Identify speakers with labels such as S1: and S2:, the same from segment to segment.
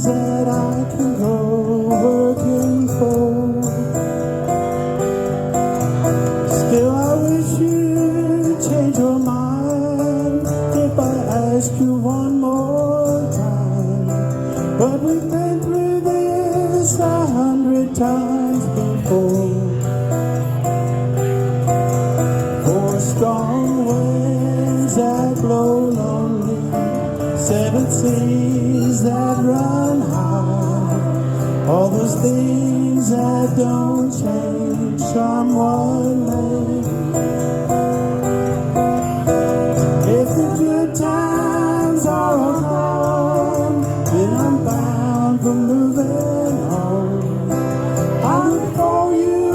S1: things that I can go working for. Still I wish you'd change your mind if I ask you one more time. But we've been through this 100 times before. For strong winds that blow lonely, 7 seas that run high, all those things that don't change, someone made. If the good times are all gone, then I'm bound for moving on. I'll look for you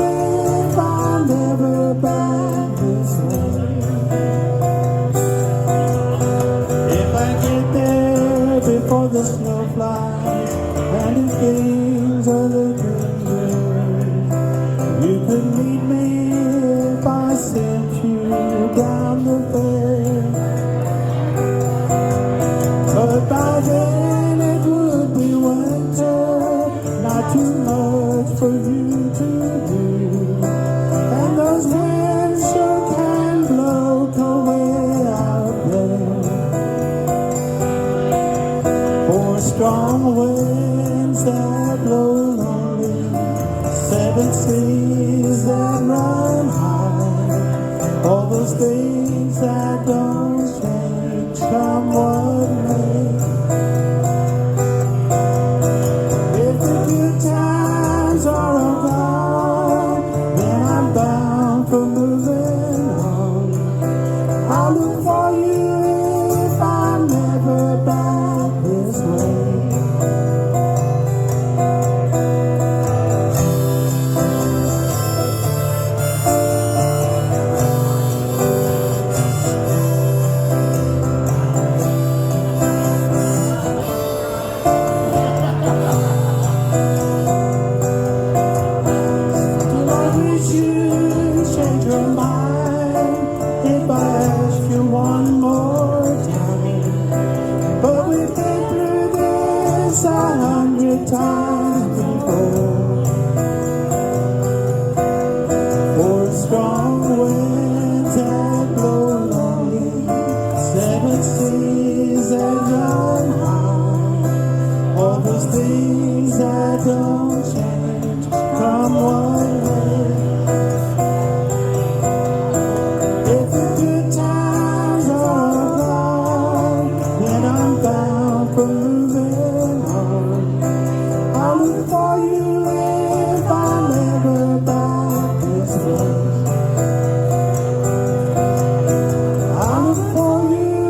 S1: if I'm ever back this way. If I get there before the snow flies and if things are looking good, you could meet me if I sent you down the fair. But by then it would be winter, not too much for you to do, and those winds sure can blow cold way out there. For strong winds that blow lonely, 7 seas that run high, all those things that don't change, come what may. If the good times are all gone, then I'm bound for moving on. I'll look for you if I'm never back this way. Still I wish you'd change your mind if I ask you one more time. But we've been through this 100 times before. For strong winds that blow lonely, 7 seas that run high, all those things that don't change, come one way. If the good times are gone, then I'm bound for moving on. I'll look for you if I'm ever back this way. I'll look for you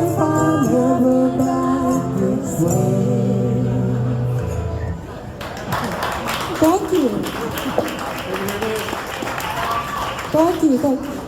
S1: if I'm ever back this way.
S2: Thank you. Thank you.